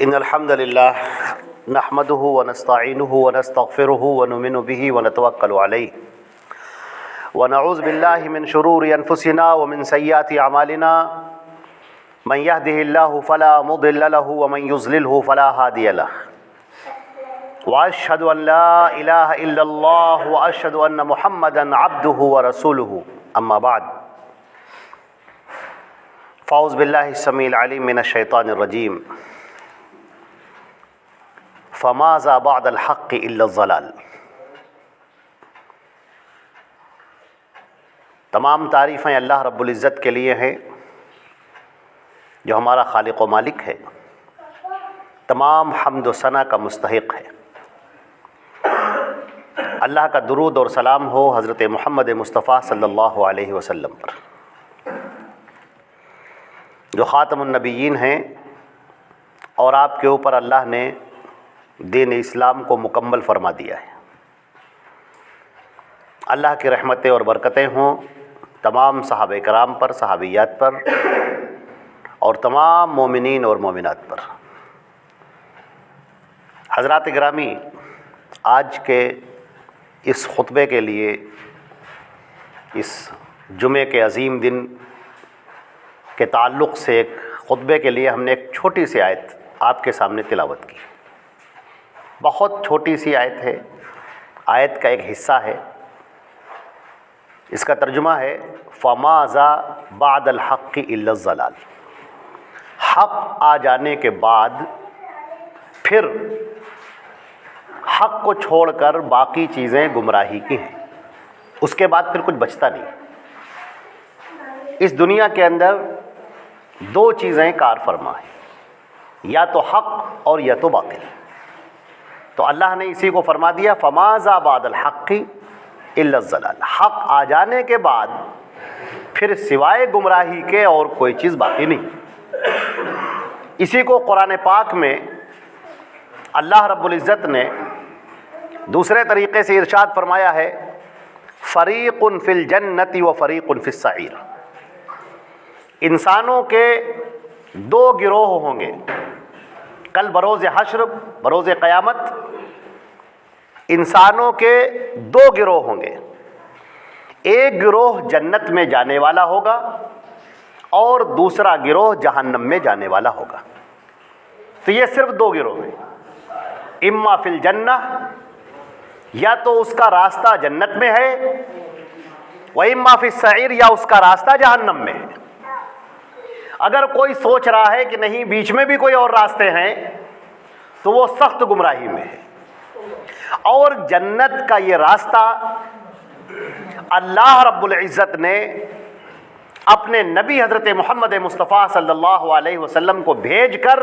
إن الحمد لله نحمده ونستعينه ونستغفره ونؤمن به ونتوكل عليه ونعوذ بالله من شرور أنفسنا ومن سيئات أعمالنا من يهده الله فلا مضل له ومن يضلله فلا هادي له وأشهد أن لا إله إلا الله وأشهد أن محمدا عبده ورسوله أما بعد فأعوذ بالله السميع العليم من الشيطان الرجيم فماذا بعد الحق إلا الضلال۔ تمام تعریفیں اللہ رب العزت کے لیے ہیں جو ہمارا خالق و مالک ہے، تمام حمد و ثنا کا مستحق ہے۔ اللہ کا درود اور سلام ہو حضرت محمد مصطفیٰ صلی اللہ علیہ وسلم پر، جو خاتم النبیین ہیں، اور آپ کے اوپر اللہ نے دین اسلام کو مکمل فرما دیا ہے۔ اللہ کی رحمتیں اور برکتیں ہوں تمام صحابہ کرام پر، صحابیات پر، اور تمام مومنین اور مومنات پر۔ حضرات گرامی، آج کے اس خطبے کے لیے، اس جمعے کے عظیم دن کے تعلق سے ایک خطبے کے لیے ہم نے ایک چھوٹی سی آیت آپ کے سامنے تلاوت کی۔ بہت چھوٹی سی آیت ہے، آیت کا ایک حصہ ہے۔ اس کا ترجمہ ہے فماذا بعد الحق الا الضلال۔ حق آ جانے کے بعد پھر حق کو چھوڑ کر باقی چیزیں گمراہی کی ہیں، اس کے بعد پھر کچھ بچتا نہیں۔ اس دنیا کے اندر دو چیزیں کار فرما ہیں، یا تو حق اور یا تو باطل۔ تو اللہ نے اسی کو فرما دیا فماذا بعد الحق الا الضلال۔ حق آ جانے کے بعد پھر سوائے گمراہی کے اور کوئی چیز باقی نہیں۔ اسی کو قرآن پاک میں اللہ رب العزت نے دوسرے طریقے سے ارشاد فرمایا ہے فریق فی الجنۃ و فریق فی السعیر۔ انسانوں کے دو گروہ ہوں گے کل بروز حشر، بروز قیامت۔ انسانوں کے دو گروہ ہوں گے، ایک گروہ جنت میں جانے والا ہوگا اور دوسرا گروہ جہنم میں جانے والا ہوگا۔ تو یہ صرف دو گروہ ہیں، اما فی الجنہ، یا تو اس کا راستہ جنت میں ہے، و اما فی السعیر، یا اس کا راستہ جہنم میں ہے۔ اگر کوئی سوچ رہا ہے کہ نہیں بیچ میں بھی کوئی اور راستے ہیں تو وہ سخت گمراہی میں ہے۔ اور جنت کا یہ راستہ اللہ رب العزت نے اپنے نبی حضرت محمد مصطفیٰ صلی اللہ علیہ وسلم کو بھیج کر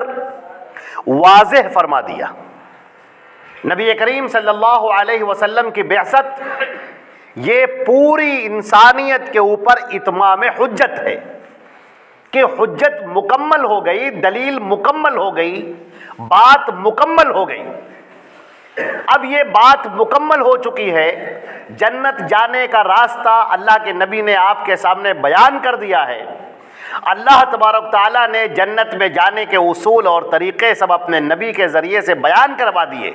واضح فرما دیا۔ نبی کریم صلی اللہ علیہ وسلم کی بعثت یہ پوری انسانیت کے اوپر اتمام حجت ہے کہ حجت مکمل ہو گئی، دلیل مکمل ہو گئی، بات مکمل ہو گئی۔ اب یہ بات مکمل ہو چکی ہے، جنت جانے کا راستہ اللہ کے نبی نے آپ کے سامنے بیان کر دیا ہے۔ اللہ تبارک تعالیٰ نے جنت میں جانے کے اصول اور طریقے سب اپنے نبی کے ذریعے سے بیان کروا دیے۔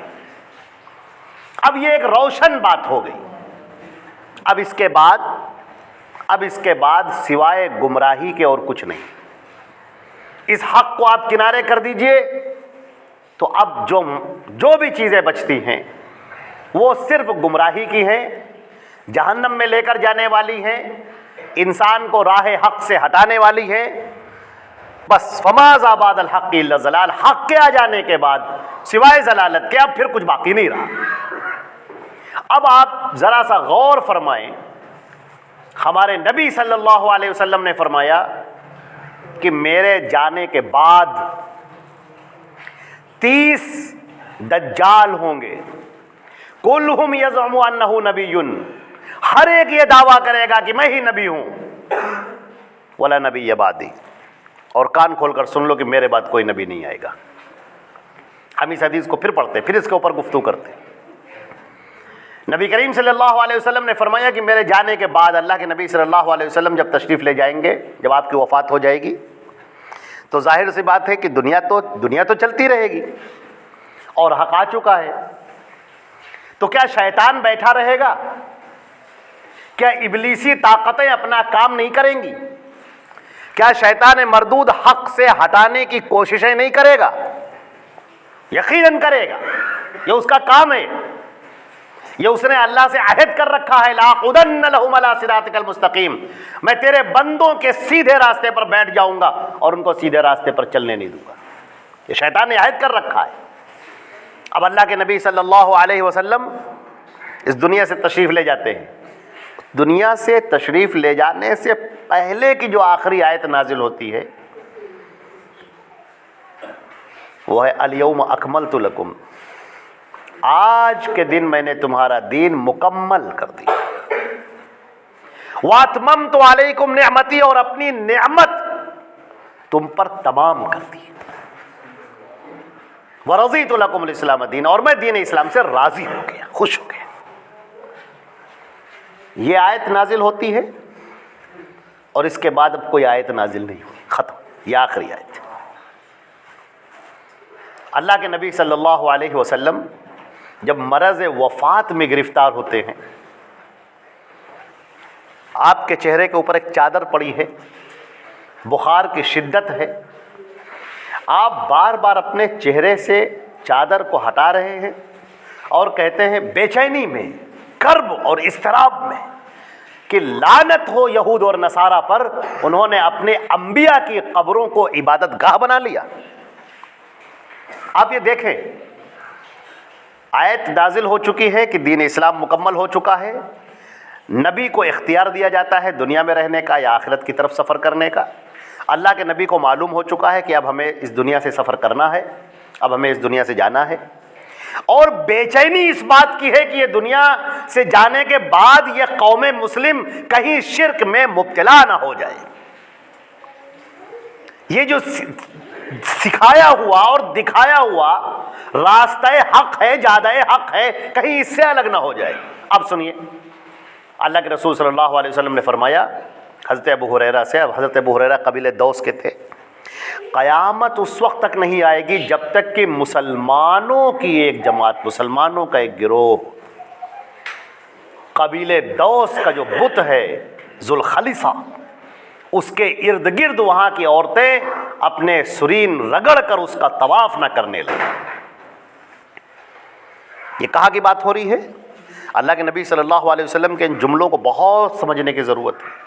اب یہ ایک روشن بات ہو گئی۔ اب اس کے بعد سوائے گمراہی کے اور کچھ نہیں۔ اس حق کو آپ کنارے کر دیجئے تو اب جو بھی چیزیں بچتی ہیں وہ صرف گمراہی کی ہیں، جہنم میں لے کر جانے والی ہیں، انسان کو راہ حق سے ہٹانے والی ہیں۔ بس فماذا بعد الحق الا الضلال، حق کے آ جانے کے بعد سوائے ضلالت کے اب پھر کچھ باقی نہیں رہا۔ اب آپ ذرا سا غور فرمائیں، ہمارے نبی صلی اللہ علیہ وسلم نے فرمایا کہ میرے جانے کے بعد 30 دجال ہوں گے، کلہم یزعم انہ نبی، ہر ایک یہ دعویٰ کرے گا کہ میں ہی نبی ہوں، ولا نبی بعدی، اور کان کھول کر سن لو کہ میرے بعد کوئی نبی نہیں آئے گا۔ ہم اس حدیث کو پھر پڑھتے، پھر اس کے اوپر گفتگو کرتے۔ نبی کریم صلی اللہ علیہ وسلم نے فرمایا کہ میرے جانے کے بعد اللہ کے نبی صلی اللہ علیہ وسلم جب تشریف لے جائیں گے، جب آپ کی وفات ہو جائے گی تو ظاہر سی بات ہے کہ دنیا تو چلتی رہے گی اور حق آ چکا ہے. تو کیا شیطان بیٹھا رہے گا؟ کیا ابلیسی طاقتیں اپنا کام نہیں کریں گی؟ کیا شیطان مردود حق سے ہٹانے کی کوششیں نہیں کرے گا؟ یقیناً کرے گا، یہ اس کا کام ہے. یہ اس نے اللہ سے عہد کر رکھا ہے، لَأَقْعُدَنَّ لَهُمْ عَلَىٰ صِرَاطِكَ الْمُسْتَقِيمِ، میں تیرے بندوں کے سیدھے راستے پر بیٹھ جاؤں گا اور ان کو سیدھے راستے پر چلنے نہیں دوں گا. یہ شیطان نے عہد کر رکھا ہے. اب اللہ کے نبی صلی اللہ علیہ وسلم اس دنیا سے تشریف لے جاتے ہیں. دنیا سے تشریف لے جانے سے پہلے کی جو آخری آیت نازل ہوتی ہے وہ ہے الیوم اکملت لکم، آج کے دن میں نے تمہارا دین مکمل کر دیا. واتممت علیکم نعمتی، اور اپنی نعمت تم پر تمام کر دی. ورضیت لکم الاسلام دین، اور میں دین اسلام سے راضی ہو گیا، خوش ہو گیا. یہ آیت نازل ہوتی ہے اور اس کے بعد اب کوئی آیت نازل نہیں ہوئی، ختم. یہ آخری آیت. اللہ کے نبی صلی اللہ علیہ وسلم جب مرض وفات میں گرفتار ہوتے ہیں، آپ کے چہرے کے اوپر ایک چادر پڑی ہے، بخار کی شدت ہے، آپ بار بار اپنے چہرے سے چادر کو ہٹا رہے ہیں اور کہتے ہیں بے چینی میں، کرب اور اضطراب میں کہ لعنت ہو یہود اور نصارہ پر، انہوں نے اپنے انبیاء کی قبروں کو عبادت گاہ بنا لیا. آپ یہ دیکھیں، آیت نازل ہو چکی ہے کہ دین اسلام مکمل ہو چکا ہے. نبی کو اختیار دیا جاتا ہے دنیا میں رہنے کا یا آخرت کی طرف سفر کرنے کا. اللہ کے نبی کو معلوم ہو چکا ہے کہ اب ہمیں اس دنیا سے سفر کرنا ہے، اب ہمیں اس دنیا سے جانا ہے. اور بے چینی اس بات کی ہے کہ یہ دنیا سے جانے کے بعد یہ قوم مسلم کہیں شرک میں مبتلا نہ ہو جائے. یہ جو سکھایا ہوا اور دکھایا ہوا راستہ حق ہے، جادہ حق ہے، کہیں اس سے الگ نہ ہو جائے. اب سنیے، اللہ کے رسول صلی اللہ علیہ وسلم نے فرمایا حضرت ابو ہریرہ سے، اب حضرت ابو ہریرہ قبیلہ دوس کے تھے، قیامت اس وقت تک نہیں آئے گی جب تک کہ مسلمانوں کی ایک جماعت، مسلمانوں کا ایک گروہ، قبیلہ دوس کا جو بت ہے ذوالخلیصہ، اس کے ارد گرد وہاں کی عورتیں اپنے سرین رگڑ کر اس کا طواف نہ کرنے لگیں. یہ کہاں کی بات ہو رہی ہے؟ اللہ کے نبی صلی اللہ علیہ وسلم کے ان جملوں کو بہت سمجھنے کی ضرورت ہے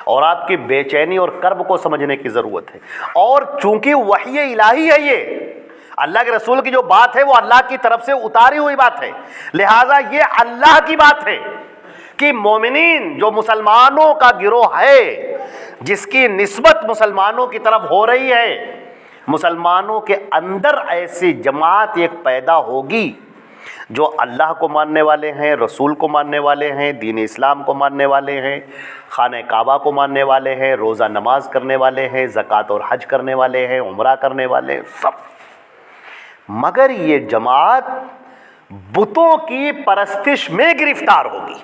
اور آپ کی بے چینی اور کرب کو سمجھنے کی ضرورت ہے. اور چونکہ وحی الہی ہے، یہ اللہ کے رسول کی جو بات ہے وہ اللہ کی طرف سے اتاری ہوئی بات ہے، لہٰذا یہ اللہ کی بات ہے کہ مومنین جو مسلمانوں کا گروہ ہے، جس کی نسبت مسلمانوں کی طرف ہو رہی ہے، مسلمانوں کے اندر ایسی جماعت ایک پیدا ہوگی جو اللہ کو ماننے والے ہیں، رسول کو ماننے والے ہیں، دین اسلام کو ماننے والے ہیں، خانہ کعبہ کو ماننے والے ہیں، روزہ نماز کرنے والے ہیں، زکوٰۃ اور حج کرنے والے ہیں، عمرہ کرنے والے ہیں، سب. مگر یہ جماعت بتوں کی پرستش میں گرفتار ہوگی.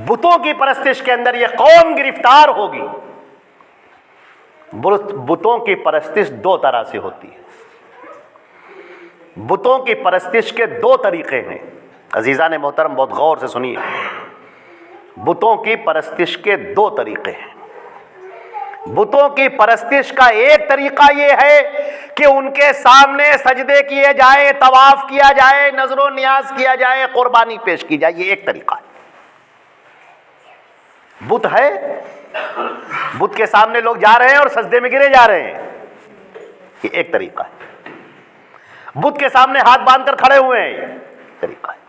بتوں کی پرستش کے اندر یہ قوم گرفتار ہوگی. بتوں کی پرستش دو طرح سے ہوتی ہے. بتوں کی پرستش کے دو طریقے ہیں. عزیزان محترم بہت غور سے سنیے، بتوں کی پرستش کے دو طریقے ہیں. بتوں کی پرستش کا ایک طریقہ یہ ہے کہ ان کے سامنے سجدے کیے جائے، طواف کیا جائے، نذر و نیاز کیا جائے، قربانی پیش کی جائے. یہ ایک طریقہ ہے. بت ہے، بت کے سامنے لوگ جا رہے ہیں اور سجدے میں گرے جا رہے ہیں، یہ ایک طریقہ ہے. بت کے سامنے ہاتھ باندھ کر کھڑے ہوئے ہیں، یہ طریقہ ہے.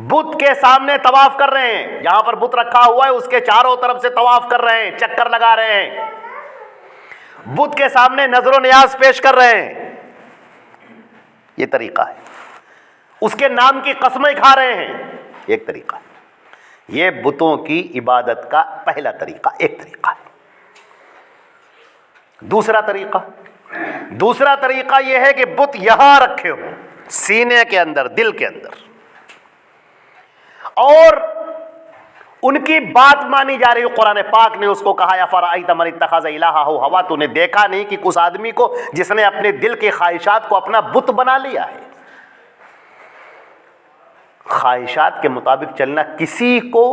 بت کے سامنے طواف کر رہے ہیں، جہاں پر بت رکھا ہوا ہے اس کے چاروں طرف سے طواف کر رہے ہیں، چکر لگا رہے ہیں. بت کے سامنے نذر و نیاز پیش کر رہے ہیں، یہ طریقہ ہے. اس کے نام کی قسمیں کھا رہے ہیں، ایک طریقہ ہے. یہ بتوں کی عبادت کا پہلا طریقہ، ایک طریقہ ہے. دوسرا طریقہ یہ ہے کہ بت یہاں رکھے ہوں، سینے کے اندر، دل کے اندر، اور ان کی بات مانی جا رہی ہے. قرآن پاک نے اس کو کہا یا فرأیت من اتخذ الہہ ہوا، تو نے دیکھا نہیں کہ اس آدمی کو جس نے اپنے دل کی خواہشات کو اپنا بت بنا لیا ہے. خواہشات کے مطابق چلنا، کسی کو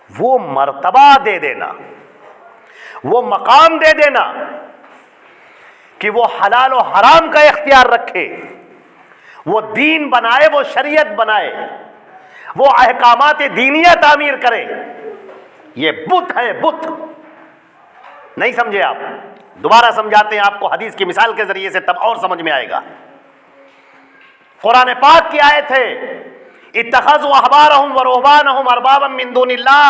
وہ مرتبہ دے دینا، وہ مقام دے دینا کہ وہ حلال و حرام کا اختیار رکھے، وہ دین بنائے، وہ شریعت بنائے، وہ احکامات دینیہ تعمیر کرے، یہ بت ہے، بت. نہیں سمجھے آپ؟ دوبارہ سمجھاتے ہیں آپ کو حدیث کی مثال کے ذریعے سے، تب اور سمجھ میں آئے گا. قرآن پاک کی آیت ہے اتخذوا احبارهم ورهبانهم اربابا من دون اللہ.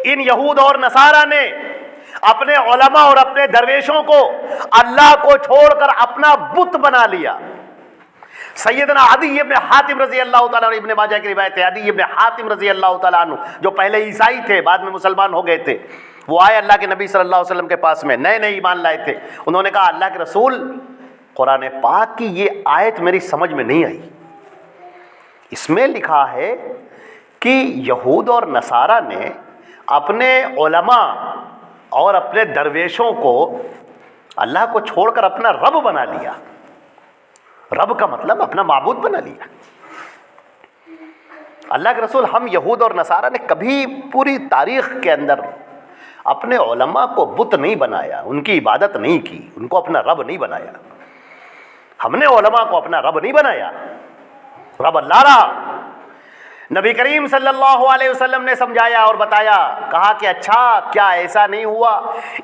ان یہود اور نصارہ نے اپنے علماء اور اپنے درویشوں کو اللہ کو چھوڑ کر اپنا بت بنا لیا. سیدنا عدی ابن حاتم رضی اللہ تعالیٰ عنہ، ابن ماجہ کی روایت ہے، عدی ابن حاتم رضی اللہ تعالیٰ عنہ جو پہلے عیسائی تھے بعد میں مسلمان ہو گئے تھے، وہ آئے اللہ کے نبی صلی اللہ علیہ وسلم کے پاس میں، نئے نئے ایمان لائے تھے. انہوں نے کہا اللہ کے رسول، قرآن پاک کی یہ آیت میری سمجھ میں نہیں آئی. اس میں لکھا ہے کہ یہود اور نصارہ نے اپنے علماء اور اپنے درویشوں کو اللہ کو چھوڑ کر اپنا رب بنا لیا. رب کا مطلب اپنا معبود بنا لیا. اللہ کے رسول، ہم یہود اور نصارہ نے کبھی پوری تاریخ کے اندر اپنے علماء کو بت نہیں بنایا، ان کی عبادت نہیں کی، ان کو اپنا رب نہیں بنایا. ہم نے علماء کو اپنا رب نہیں بنایا، رب اللہ رہا. نبی کریم صلی اللہ علیہ وسلم نے سمجھایا اور بتایا، کہا کہ اچھا کیا ایسا نہیں ہوا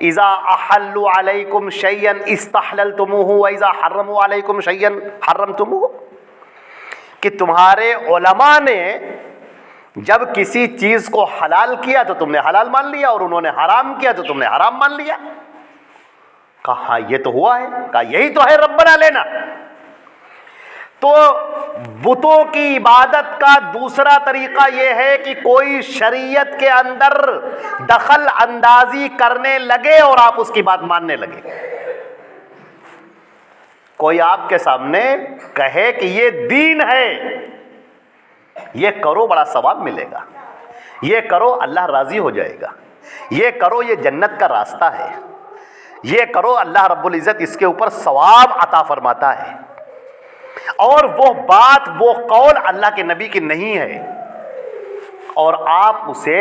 اذا احلوا علیکم شیئا استحللتموہ واذا حرموا علیکم شیئا حرمتموہ، کہ تمہارے علماء نے جب کسی چیز کو حلال کیا تو تم نے حلال مان لیا، اور انہوں نے حرام کیا تو تم نے حرام مان لیا. کہا یہ تو ہوا ہے. کہا یہی تو ہے رب بنا لینا. تو بتوں کی عبادت کا دوسرا طریقہ یہ ہے کہ کوئی شریعت کے اندر دخل اندازی کرنے لگے اور آپ اس کی بات ماننے لگے. کوئی آپ کے سامنے کہے کہ یہ دین ہے، یہ کرو بڑا ثواب ملے گا، یہ کرو اللہ راضی ہو جائے گا، یہ کرو یہ جنت کا راستہ ہے، یہ کرو اللہ رب العزت اس کے اوپر ثواب عطا فرماتا ہے، اور وہ بات وہ قول اللہ کے نبی کی نہیں ہے، اور آپ اسے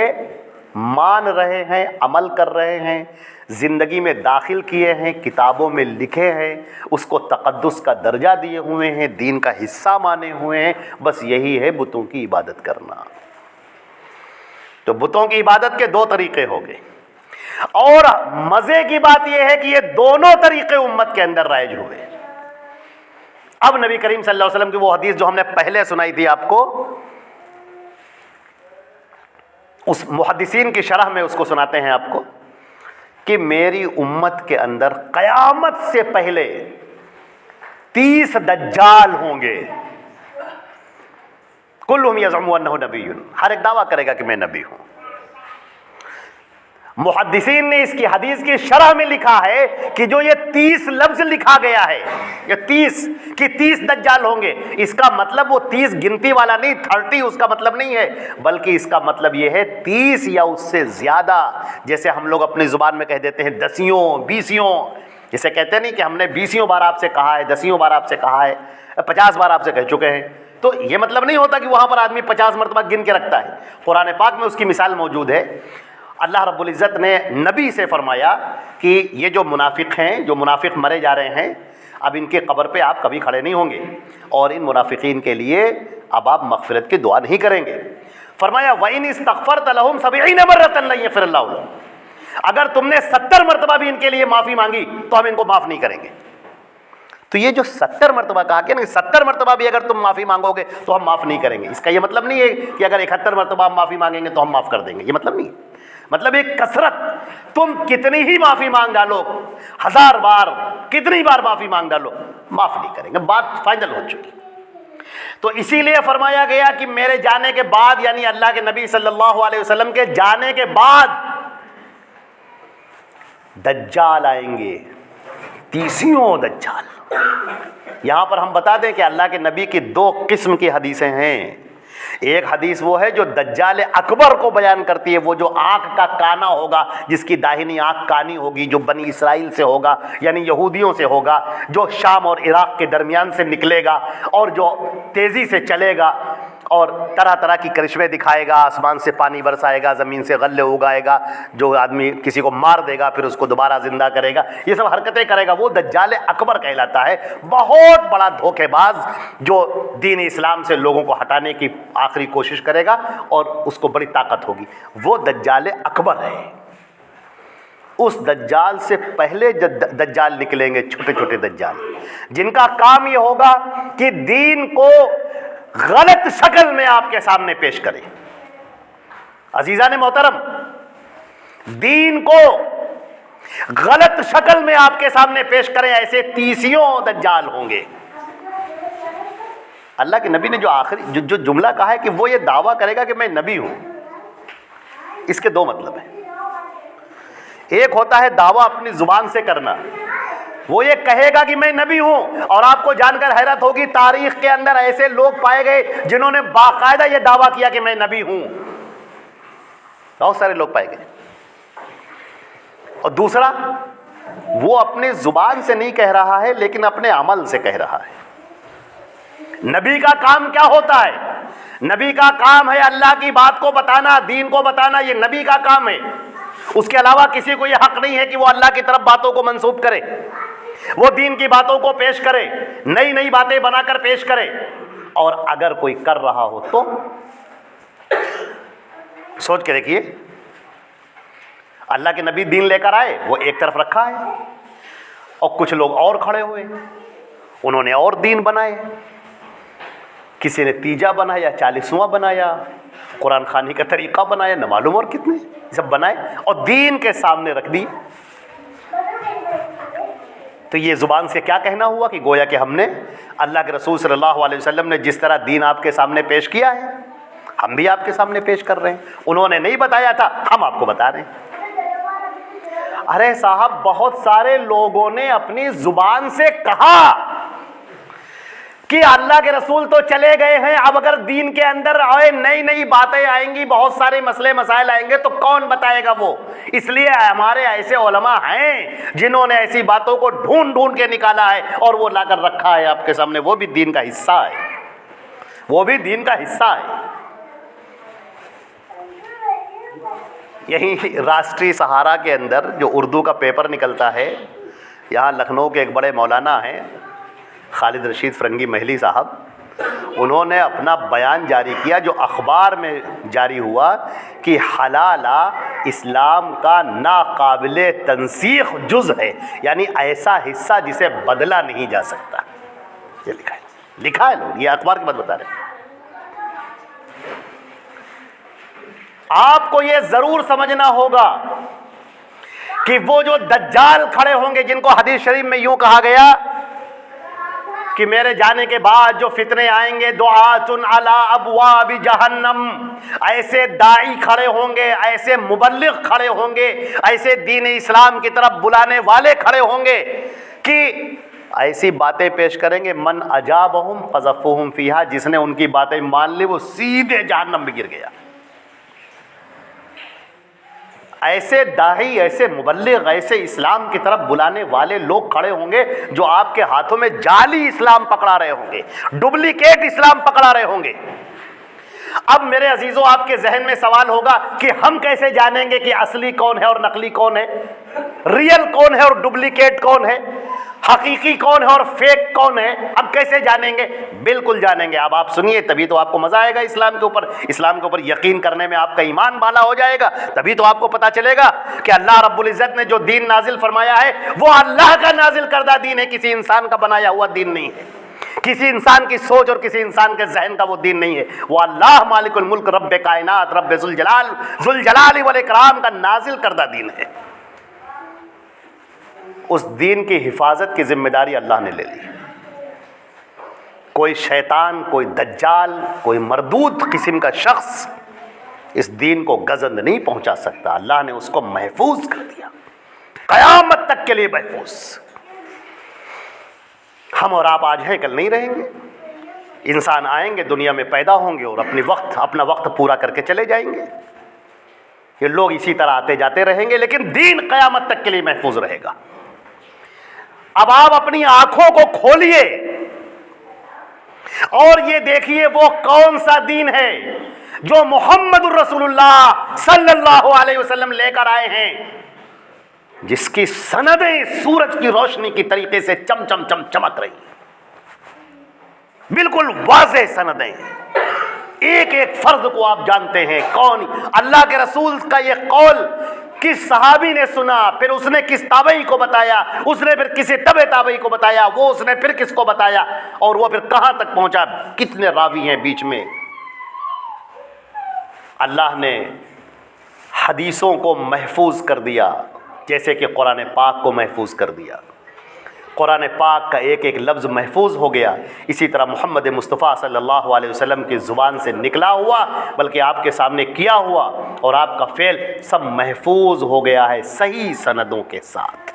مان رہے ہیں، عمل کر رہے ہیں، زندگی میں داخل کیے ہیں، کتابوں میں لکھے ہیں، اس کو تقدس کا درجہ دیے ہوئے ہیں، دین کا حصہ مانے ہوئے ہیں. بس یہی ہے بتوں کی عبادت کرنا. تو بتوں کی عبادت کے دو طریقے ہو گئے، اور مزے کی بات یہ ہے کہ یہ دونوں طریقے امت کے اندر رائج ہوئے. اب نبی کریم صلی اللہ علیہ وسلم کی وہ حدیث جو ہم نے پہلے سنائی تھی آپ کو، اس محدثین کی شرح میں اس کو سناتے ہیں آپ کو، کہ میری امت کے اندر قیامت سے پہلے 30 دجال ہوں گے. کلہم یزعم انہ نبی، ہر ایک دعویٰ کرے گا کہ میں نبی ہوں. محدثین نے اس کی حدیث کی شرح میں لکھا ہے کہ جو یہ 30 لفظ لکھا گیا ہے، یہ 30 دجال ہوں گے، اس کا مطلب وہ 30 گنتی والا نہیں، 30 اس کا مطلب نہیں ہے، بلکہ اس کا مطلب یہ ہے 30 یا اس سے زیادہ. جیسے ہم لوگ اپنی زبان میں کہہ دیتے ہیں 10 20، جسے کہتے نہیں کہ ہم نے 20 بار آپ سے کہا ہے، 10 بار آپ سے کہا ہے، 50 بار آپ سے کہہ چکے ہیں. تو یہ مطلب نہیں ہوتا کہ وہاں پر آدمی 50 مرتبہ گن کے رکھتا ہے. قرآن پاک میں اس کی مثال موجود ہے. اللہ رب العزت نے نبی سے فرمایا کہ یہ جو منافق ہیں، جو منافق مرے جا رہے ہیں، اب ان کے قبر پہ آپ کبھی کھڑے نہیں ہوں گے، اور ان منافقین کے لیے اب آپ مغفرت کی دعا نہیں کریں گے. فرمایا وَإِنِ اسْتَغْفَرْتَ لَهُمْ 70 مَرَّةً لَن يَغْفِرَ اللَّهُ لَهُمْ، اگر تم نے 70 مرتبہ بھی ان کے لیے معافی مانگی تو ہم ان کو معاف نہیں کریں گے. تو یہ جو 70 مرتبہ کہا کہ نہیں، 70 مرتبہ بھی اگر تم معافی مانگو گے تو ہم معاف نہیں کریں گے، اس کا یہ مطلب نہیں ہے کہ اگر 71 مرتبہ ہم معافی مانگیں گے تو ہم معاف کر دیں گے، یہ مطلب نہیں ہے. مطلب ایک کثرت، تم کتنی ہی معافی مانگ ڈالو، 1000 بار، کتنی بار معافی مانگ ڈالو، معاف نہیں کریں گے. بات فائنل ہو چکی. تو اسی لیے فرمایا گیا کہ میرے جانے کے بعد، یعنی اللہ کے نبی صلی اللہ علیہ وسلم کے جانے کے بعد دجال آئیں گے، 30 دجال. یہاں پر ہم بتا دیں کہ اللہ کے نبی کی 2 قسم کی حدیثیں ہیں. ایک حدیث وہ ہے جو دجال اکبر کو بیان کرتی ہے، وہ جو آنکھ کا کانا ہوگا، جس کی داہنی آنکھ کانی ہوگی، جو بنی اسرائیل سے ہوگا یعنی یہودیوں سے ہوگا، جو شام اور عراق کے درمیان سے نکلے گا اور جو تیزی سے چلے گا اور طرح طرح کی کرشمے دکھائے گا، آسمان سے پانی برسائے گا، زمین سے غلے اگائے گا، جو آدمی کسی کو مار دے گا پھر اس کو دوبارہ زندہ کرے گا، یہ سب حرکتیں کرے گا، وہ دجال اکبر کہلاتا ہے۔ بہت بڑا دھوکے باز جو دین اسلام سے لوگوں کو ہٹانے کی آخری کوشش کرے گا اور اس کو بڑی طاقت ہوگی، وہ دجال اکبر ہے۔ اس دجال سے پہلے دجال نکلیں گے، چھوٹے چھوٹے دجال، جن کا کام یہ ہوگا کہ دین کو غلط شکل میں آپ کے سامنے پیش کرے۔ عزیزان محترم، دین کو غلط شکل میں آپ کے سامنے پیش کریں، ایسے 30 دجال ہوں گے۔ اللہ کے نبی نے جو آخری جو جملہ کہا ہے کہ وہ یہ دعویٰ کرے گا کہ میں نبی ہوں، اس کے 2 مطلب ہیں۔ ایک ہوتا ہے دعویٰ اپنی زبان سے کرنا، وہ یہ کہے گا کہ میں نبی ہوں، اور آپ کو جان کر حیرت ہوگی تاریخ کے اندر ایسے لوگ پائے گئے جنہوں نے باقاعدہ یہ دعویٰ کیا کہ میں نبی ہوں، بہت سارے لوگ پائے گئے۔ اور دوسرا، وہ اپنی زبان سے نہیں کہہ رہا ہے لیکن اپنے عمل سے کہہ رہا ہے۔ نبی کا کام کیا ہوتا ہے؟ نبی کا کام ہے اللہ کی بات کو بتانا، دین کو بتانا، یہ نبی کا کام ہے۔ اس کے علاوہ کسی کو یہ حق نہیں ہے کہ وہ اللہ کی طرف باتوں کو منسوب کرے، وہ دین کی باتوں کو پیش کرے، نئی نئی باتیں بنا کر پیش کرے، اور اگر کوئی کر رہا ہو تو سوچ کے دیکھیے، اللہ کے نبی دین لے کر آئے، وہ ایک طرف رکھا ہے، اور کچھ لوگ اور کھڑے ہوئے، انہوں نے اور دین بنائے، کسی نے تیجا بنایا، 40واں بنایا، قرآن خوانی کا طریقہ بنایا، نہ معلوم اور کتنے سب بنائے اور دین کے سامنے رکھ دی۔ تو یہ زبان سے کیا کہنا ہوا کہ گویا کہ ہم نے اللہ کے رسول صلی اللہ علیہ وسلم نے جس طرح دین آپ کے سامنے پیش کیا ہے، ہم بھی آپ کے سامنے پیش کر رہے ہیں۔ انہوں نے نہیں بتایا تھا، ہم آپ کو بتا رہے ہیں۔ ارے صاحب، بہت سارے لوگوں نے اپنی زبان سے کہا کہ اللہ کے رسول تو چلے گئے ہیں، اب اگر دین کے اندر آئے نئی نئی باتیں آئیں گی، بہت سارے مسئلے مسائل آئیں گے تو کون بتائے گا وہ؟ اس لیے ہمارے ایسے علماء ہیں جنہوں نے ایسی باتوں کو ڈھونڈ ڈھونڈ کے نکالا ہے اور وہ لا کر رکھا ہے آپ کے سامنے، وہ بھی دین کا حصہ ہے، وہ بھی دین کا حصہ ہے۔ یہی راشٹری سہارا کے اندر جو اردو کا پیپر نکلتا ہے، یہاں لکھنؤ کے ایک بڑے مولانا ہیں خالد رشید فرنگی محلی صاحب، انہوں نے اپنا بیان جاری کیا جو اخبار میں جاری ہوا کہ حلالہ اسلام کا ناقابل تنسیخ جز ہے، یعنی ایسا حصہ جسے بدلا نہیں جا سکتا۔ یہ لکھا ہے لوگ، یہ اخبار کی بات بتا رہے ہیں۔ آپ کو یہ ضرور سمجھنا ہوگا کہ وہ جو دجال کھڑے ہوں گے، جن کو حدیث شریف میں یوں کہا گیا کہ میرے جانے کے بعد جو فتنے آئیں گے، دعات علی ابواب جہنم، ایسے داعی کھڑے ہوں گے، ایسے مبلغ کھڑے ہوں گے، ایسے دین اسلام کی طرف بلانے والے کھڑے ہوں گے کہ ایسی باتیں پیش کریں گے، من اجابہم قذفوہم فیہا، جس نے ان کی باتیں مان لی وہ سیدھے جہنم میں گر گیا۔ ایسے داعی، ایسے مبلغ، ایسے اسلام کی طرف بلانے والے لوگ کھڑے ہوں گے جو آپ کے ہاتھوں میں جعلی اسلام پکڑا رہے ہوں گے، ڈپلیکیٹ اسلام پکڑا رہے ہوں گے۔ اب میرے عزیزوں، آپ کے ذہن میں سوال ہوگا کہ ہم کیسے جانیں گے کہ اصلی کون ہے اور نقلی کون ہے، ریئل کون ہے اور ڈپلیکیٹ کون ہے، حقیقی کون ہے اور فیک کون ہے؟ اب کیسے جانیں گے؟ بالکل جانیں گے۔ اب آپ سنیے، تبھی تو آپ کو مزہ آئے گا اسلام کے اوپر، اسلام کے اوپر یقین کرنے میں آپ کا ایمان بالا ہو جائے گا، تبھی تو آپ کو پتہ چلے گا کہ اللہ رب العزت نے جو دین نازل فرمایا ہے وہ اللہ کا نازل کردہ دین ہے، کسی انسان کا بنایا ہوا دین نہیں ہے، کسی انسان کی سوچ اور کسی انسان کے ذہن کا وہ دین نہیں ہے، وہ اللہ مالک الملک رب کائنات رب ذوالجلال والاکرام کا نازل کردہ دین ہے۔ اس دین کی حفاظت کی ذمہ داری اللہ نے لے لی۔ کوئی شیطان، کوئی دجال، کوئی مردود قسم کا شخص اس دین کو گزند نہیں پہنچا سکتا۔ اللہ نے اس کو محفوظ کر دیا، قیامت تک کے لیے محفوظ۔ ہم اور آپ آج ہیں، کل نہیں رہیں گے۔ انسان آئیں گے، دنیا میں پیدا ہوں گے اور اپنا وقت پورا کر کے چلے جائیں گے. یہ لوگ اسی طرح آتے جاتے رہیں گے، لیکن دین قیامت تک کے لیے محفوظ رہے گا. اب آپ اپنی آنکھوں کو کھولیے اور یہ دیکھیے وہ کون سا دین ہے جو محمد الرسول اللہ صلی اللہ علیہ وسلم لے کر آئے ہیں، جس کی سندیں سورج کی روشنی کی طریقے سے چم چم چم چمک رہی ہیں. بالکل واضح سندیں، ایک ایک فرد کو آپ جانتے ہیں کون. اللہ کے رسول کا یہ قول کس صحابی نے سنا، پھر اس نے کس تابعی کو بتایا، اس نے پھر کسی تبع تابعی کو بتایا، وہ اس نے پھر کس کو بتایا، اور وہ پھر کہاں تک پہنچا، کتنے راوی ہیں بیچ میں. اللہ نے حدیثوں کو محفوظ کر دیا جیسے کہ قرآن پاک کو محفوظ کر دیا. قرآن پاک کا ایک ایک لفظ محفوظ ہو گیا. اسی طرح محمد مصطفیٰ صلی اللہ علیہ وسلم کی زبان سے نکلا ہوا بلکہ آپ کے سامنے کیا ہوا اور آپ کا فعل سب محفوظ ہو گیا ہے صحیح سندوں کے ساتھ.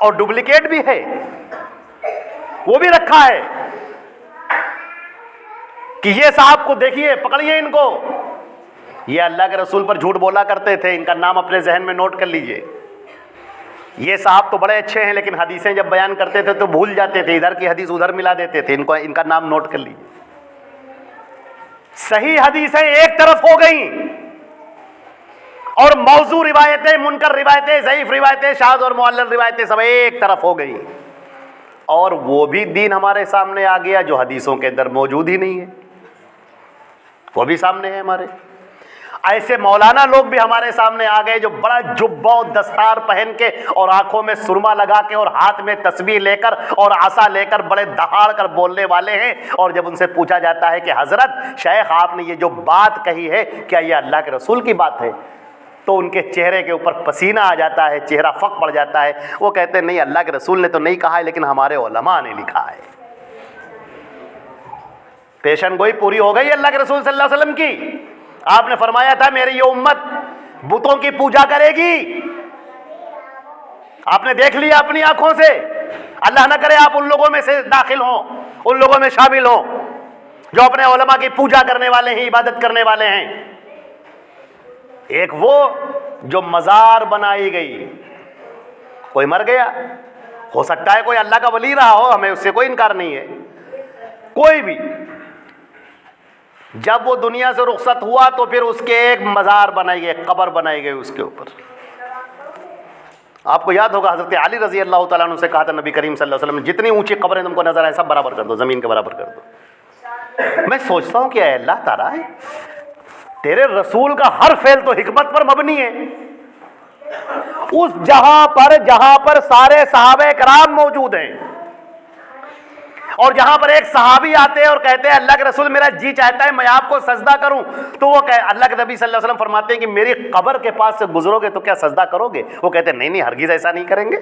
اور ڈپلیکیٹ بھی ہے، وہ بھی رکھا ہے کہ یہ صاحب کو دیکھیے، پکڑیے ان کو، یہ اللہ کے رسول پر جھوٹ بولا کرتے تھے، ان کا نام اپنے ذہن میں نوٹ کر لیجئے. یہ صاحب تو بڑے اچھے ہیں لیکن حدیثیں جب بیان کرتے تھے تو بھول جاتے تھے، ادھر کی حدیث ادھر ملا دیتے تھے. ان کا نام نوٹ کر لیجئے. صحیح حدیثیں ایک طرف ہو گئیں اور موضوع روایتیں، منکر روایتیں، ضعیف روایتیں، شاذ اور معلل روایتیں سب ایک طرف ہو گئیں. اور وہ بھی دین ہمارے سامنے آ گیا جو حدیثوں کے اندر موجود ہی نہیں ہے، وہ بھی سامنے ہے ہمارے. ایسے مولانا لوگ بھی ہمارے سامنے آ گئے جو بڑا جبہ و دستار پہن کے اور آنکھوں میں سرما لگا کے اور ہاتھ میں تسبیح لے کر اور عصا لے کر بڑے دہاڑ کر بولنے والے ہیں. اور جب ان سے پوچھا جاتا ہے کہ حضرت شیخ آپ نے یہ جو بات کہی ہے کیا یہ اللہ کے رسول کی بات ہے، تو ان کے چہرے کے اوپر پسینہ آ جاتا ہے، چہرہ فق پڑ جاتا ہے. وہ کہتے ہیں نہیں، اللہ کے رسول نے تو نہیں کہا ہے لیکن ہمارے علماء نے لکھا ہے. پیشن گوئی پوری ہو گئی اللہ کے رسول صلی اللہ علیہ وسلم کی. آپ نے فرمایا تھا میری یہ امت بتوں کی پوجا کرے گی. آپ نے دیکھ لیا اپنی آنکھوں سے. اللہ نہ کرے آپ ان لوگوں میں سے داخل ہوں، ان لوگوں میں شامل ہوں جو اپنے علماء کی پوجا کرنے والے ہیں، عبادت کرنے والے ہیں. ایک وہ جو مزار بنائی گئی، کوئی مر گیا، ہو سکتا ہے کوئی اللہ کا ولی رہا ہو، ہمیں اس سے کوئی انکار نہیں ہے، کوئی بھی. جب وہ دنیا سے رخصت ہوا تو پھر اس کے ایک مزار بنائی گئی، قبر بنائی گئی اس کے اوپر. آپ کو یاد ہوگا حضرت علی رضی اللہ تعالیٰ عنہ سے کہا تھا نبی کریم صلی اللہ علیہ وسلم نے جتنی اونچی قبریں تم کو نظر آئے سب برابر کر دو، زمین کے برابر کر دو. میں سوچتا ہوں کہ اے اللہ تعالیٰ تیرے رسول کا ہر فعل تو حکمت پر مبنی ہے. اس جہاں پر سارے صحابہ کرام موجود ہیں اور جہاں پر ایک صحابی آتے ہیں اور کہتے ہیں اللہ کے رسول میرا جی چاہتا ہے میں آپ کو سجدہ کروں، تو وہ اللہ کے نبی صلی اللہ علیہ وسلم فرماتے ہیں کہ میری قبر کے پاس سے گزرو گے تو کیا سجدہ کرو گے؟ وہ کہتے ہیں نہیں ہرگز ایسا نہیں کریں گے.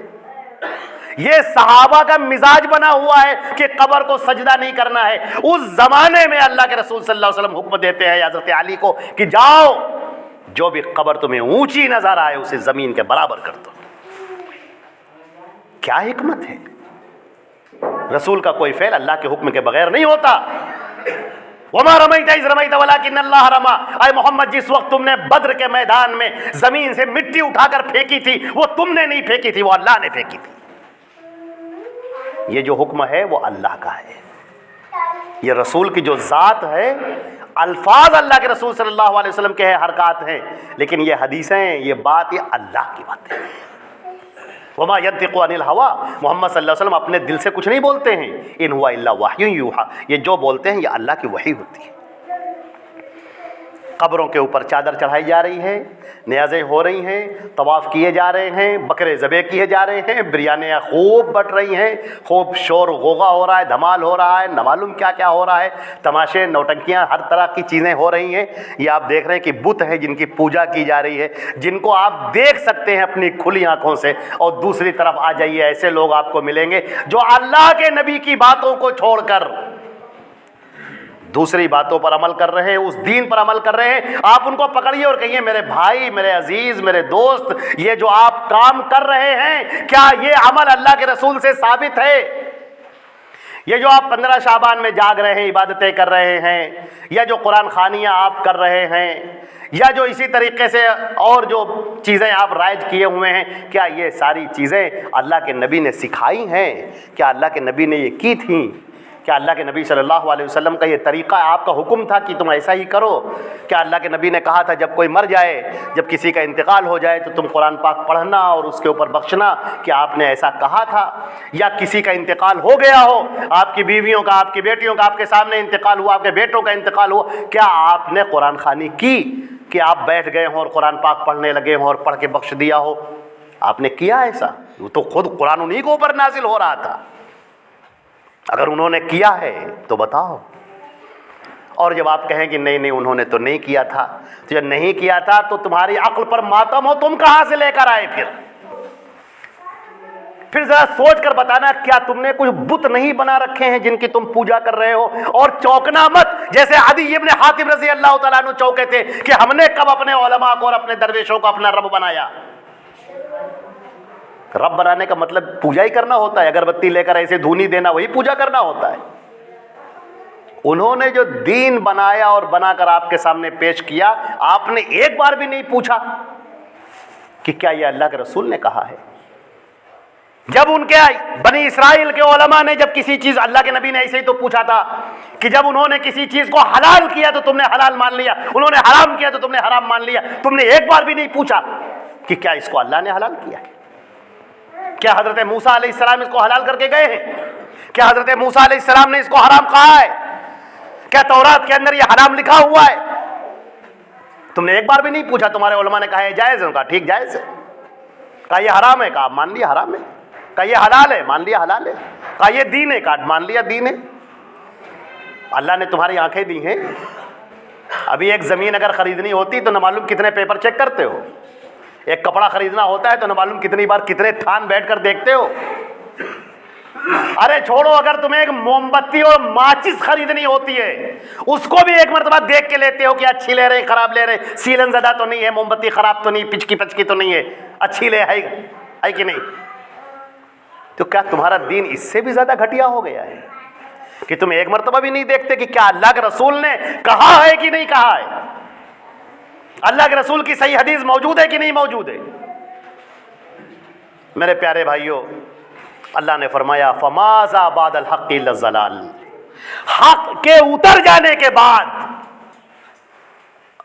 یہ صحابہ کا مزاج بنا ہوا ہے کہ قبر کو سجدہ نہیں کرنا ہے. اس زمانے میں اللہ کے رسول صلی اللہ علیہ وسلم حکم دیتے ہیں حضرت علی کو کہ جاؤ جو بھی قبر تمہیں اونچی نظر آئے اسے زمین کے برابر کر دو. کیا حکمت ہے! رسول کا کوئی فعل اللہ کے حکم کے بغیر نہیں ہوتا. وما رمیت اذ رمیت ولکن اللہ رما. اے محمد جس وقت تم نے بدر کے میدان میں زمین سے مٹی اٹھا کر پھینکی تھی وہ تم نے نہیں پھینکی تھی، وہ اللہ نے پھینکی تھی. یہ جو حکم ہے وہ اللہ کا ہے. یہ رسول کی جو ذات ہے، الفاظ اللہ کے رسول صلی اللہ علیہ وسلم کے ہیں، حرکات ہیں، لیکن یہ حدیثیں، یہ بات، یہ اللہ کی بات ہے. وما ينطق عن الهوى. محمد صلی اللہ علیہ وسلم اپنے دل سے کچھ نہیں بولتے ہیں. ان ہوا الا وحی یوحی. یہ جو بولتے ہیں یہ اللہ کی وحی ہوتی ہے. قبروں کے اوپر چادر چڑھائی جا رہی ہے، نیازیں ہو رہی ہیں، طواف کیے جا رہے ہیں، بکرے ذبح کیے جا رہے ہیں، بریانیاں خوب بٹ رہی ہیں، خوب شور غوغا ہو رہا ہے، دھمال ہو رہا ہے، نہ معلوم کیا کیا ہو رہا ہے، تماشے، نوٹنکیاں، ہر طرح کی چیزیں ہو رہی ہیں. یہ آپ دیکھ رہے ہیں کہ بت ہیں جن کی پوجا کی جا رہی ہے، جن کو آپ دیکھ سکتے ہیں اپنی کھلی آنکھوں سے. اور دوسری طرف آ جائیے، ایسے لوگ آپ کو ملیں گے جو اللہ کے نبی کی باتوں کو چھوڑ کر دوسری باتوں پر عمل کر رہے ہیں، اس دین پر عمل کر رہے ہیں. آپ ان کو پکڑیے اور کہیے میرے بھائی، میرے عزیز، میرے دوست، یہ جو آپ کام کر رہے ہیں کیا یہ عمل اللہ کے رسول سے ثابت ہے؟ یہ جو آپ 15 شعبان میں جاگ رہے ہیں، عبادتیں کر رہے ہیں، یا جو قرآن خوانیاں آپ کر رہے ہیں، یا جو اسی طریقے سے اور جو چیزیں آپ رائج کیے ہوئے ہیں، کیا یہ ساری چیزیں اللہ کے نبی نے سکھائی ہیں؟ کیا اللہ کے نبی نے یہ کی تھیں؟ کیا اللہ کے نبی صلی اللہ علیہ وسلم کا یہ طریقہ آپ کا حکم تھا کہ تم ایسا ہی کرو؟ کیا اللہ کے نبی نے کہا تھا جب کوئی مر جائے، جب کسی کا انتقال ہو جائے تو تم قرآن پاک پڑھنا اور اس کے اوپر بخشنا؟ کیا آپ نے ایسا کہا تھا؟ یا کسی کا انتقال ہو گیا ہو، آپ کی بیویوں کا، آپ کی بیٹیوں کا آپ کے سامنے انتقال ہوا، آپ کے بیٹوں کا انتقال ہوا، کیا آپ نے قرآن خوانی کی کہ آپ بیٹھ گئے ہوں اور قرآن پاک پڑھنے لگے ہوں اور پڑھ کے بخش دیا ہو؟ آپ نے کیا ایسا؟ وہ تو خود قرآن انہی کے اوپر نازل ہو رہا تھا۔ اگر انہوں نے کیا ہے تو بتاؤ۔ اور جب آپ کہیں کہ نہیں انہوں نے تو نہیں کیا تھا، تو جب نہیں کیا تھا تو تمہاری عقل پر ماتم ہو، تم کہاں سے لے کر آئے؟ پھر ذرا سوچ کر بتانا، کیا تم نے کچھ بت نہیں بنا رکھے ہیں جن کی تم پوجا کر رہے ہو؟ اور چوکنا مت جیسے عدی ابن حاتم رضی اللہ تعالیٰ عنہ چوکے تھے کہ ہم نے کب اپنے علماء کو اور اپنے درویشوں کو اپنا رب بنایا۔ رب بنانے کا مطلب پوجا ہی کرنا ہوتا ہے، اگربتی لے کر ایسے دھونی دینا وہی پوجا کرنا ہوتا ہے۔ انہوں نے جو دین بنایا اور بنا کر آپ کے سامنے پیش کیا، آپ نے ایک بار بھی نہیں پوچھا کہ کیا یہ اللہ کے رسول نے کہا ہے؟ جب ان کے بنی اسرائیل کے علماء نے جب کسی چیز، اللہ کے نبی نے ایسے ہی تو پوچھا تھا کہ جب انہوں نے کسی چیز کو حلال کیا تو تم نے حلال مان لیا، انہوں نے حرام کیا تو تم نے حرام مان لیا، تم نے ایک بار بھی نہیں پوچھا کہ کیا اس کو اللہ نے حلال کیا ہے؟ کیا حضرت موسیٰ علیہ السلام اس کو حلال کر کے گئے ہیں؟ کیا حضرت موسیٰ علیہ السلام نے اس کو حرام کہا ہے؟ کیا تورات کے اندر یہ حرام لکھا ہوا ہے؟ تم نے ایک بار بھی نہیں پوچھا۔ تمہارے علماء نے کہا یہ جائز ہے، کہا ٹھیک جائز ہے۔ کہا یہ حرام ہے، کہا مان لیا حرام ہے۔ کہا یہ حلال ہے، مان لیا حلال ہے۔ کہا یہ دین ہے، کہا مان لیا دین ہے۔ اللہ نے تمہاری آنکھیں دی ہیں۔ ابھی ایک زمین اگر خریدنی ہوتی تو نہ معلوم کتنے پیپر چیک کرتے ہو، ایک کپڑا خریدنا ہوتا ہے تو نہ معلوم کتنی بار کتنے تھان بیٹھ کر دیکھتے ہو۔ ارے چھوڑو، اگر تمہیں ایک موم بتی اور ماچس خریدنی ہوتی ہے اس کو بھی ایک مرتبہ دیکھ کے لیتے ہو کہ اچھی لے رہے خراب لے رہے، سیلن زدہ تو نہیں ہے، موم بتی خراب تو نہیں، پچکی تو نہیں ہے، اچھی لے ہے کہ نہیں؟ تو کیا تمہارا دین اس سے بھی زیادہ گھٹیا ہو گیا ہے کہ تم ایک مرتبہ بھی نہیں دیکھتے کہ کیا اللہ کے رسول نے کہا ہے کہ نہیں کہا ہے؟ اللہ کے رسول کی صحیح حدیث موجود ہے کہ نہیں موجود ہے؟ میرے پیارے بھائیوں، اللہ نے فرمایا فَمَاذَا بَعْدَ الْحَقِّ إِلَّا الضَّلَالُ، حق کے اتر جانے کے بعد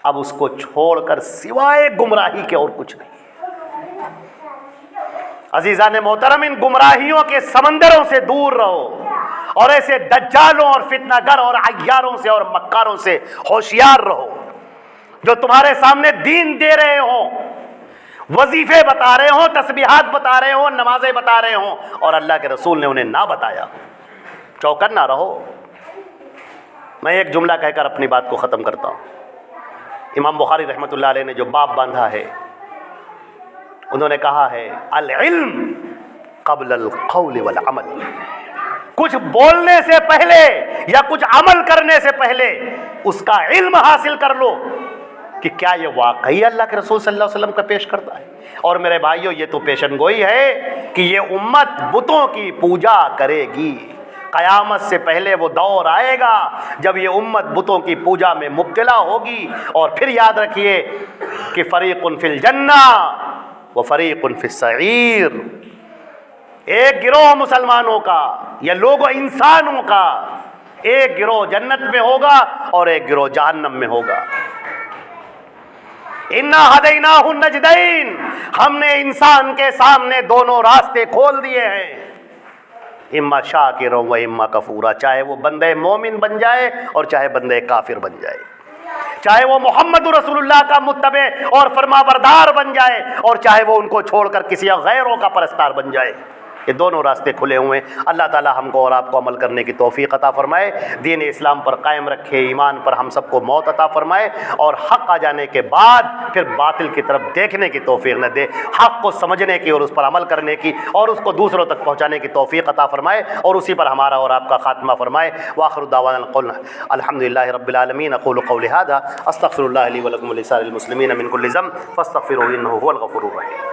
اب اس کو چھوڑ کر سوائے گمراہی کے اور کچھ نہیں۔ عزیزان محترم، ان گمراہیوں کے سمندروں سے دور رہو اور ایسے دجالوں اور فتنہ گر اور عیاروں سے اور مکاروں سے ہوشیار رہو جو تمہارے سامنے دین دے رہے ہوں، وظیفے بتا رہے ہوں، تسبیحات بتا رہے ہوں، نمازیں بتا رہے ہوں، اور اللہ کے رسول نے انہیں نہ بتایا۔ چوکن نہ رہو۔ میں ایک جملہ کہہ کر اپنی بات کو ختم کرتا ہوں۔ امام بخاری رحمۃ اللہ علیہ نے جو باب باندھا ہے، انہوں نے کہا ہے العلم قبل القول والعمل، کچھ بولنے سے پہلے یا کچھ عمل کرنے سے پہلے اس کا علم حاصل کر لو کہ کیا یہ واقعی اللہ کے رسول صلی اللہ علیہ وسلم کا پیش کرتا ہے۔ اور میرے بھائیوں، یہ تو پیشن گوئی ہے کہ یہ امت بتوں کی پوجا کرے گی۔ قیامت سے پہلے وہ دور آئے گا جب یہ امت بتوں کی پوجا میں مبتلا ہوگی، اور پھر یاد رکھیے کہ فریق فی الجنہ و فریق فی السعیر، ایک گروہ مسلمانوں کا یا لوگوں انسانوں کا ایک گروہ جنت میں ہوگا اور ایک گروہ جہنم میں ہوگا۔ انا ہدیناہ النجدین، ہم نے انسان کے سامنے دونوں راستے کھول دیے ہیں، اما شاکر و اما کفورا، چاہے وہ بندے مومن بن جائے اور چاہے بندے کافر بن جائے، چاہے وہ محمد رسول اللہ کا متبع اور فرما بردار بن جائے اور چاہے وہ ان کو چھوڑ کر کسی غیروں کا پرستار بن جائے۔ یہ دونوں راستے کھلے ہوئے ہیں۔ اللہ تعالی ہم کو اور آپ کو عمل کرنے کی توفیق عطا فرمائے، دین اسلام پر قائم رکھے، ایمان پر ہم سب کو موت عطا فرمائے، اور حق آ جانے کے بعد پھر باطل کی طرف دیکھنے کی توفیق نہ دے، حق کو سمجھنے کی اور اس پر عمل کرنے کی اور اس کو دوسروں تک پہنچانے کی توفیق عطا فرمائے، اور اسی پر ہمارا اور آپ کا خاتمہ فرمائے۔ وآخر دعوانا الحمدللہ رب العالمین، اقول قولی ھذا استغفر اللہ لی ولکم ولسائر المسلمین من کل ذنب فاستغفروہ انہ ھو الغفور الرحیم۔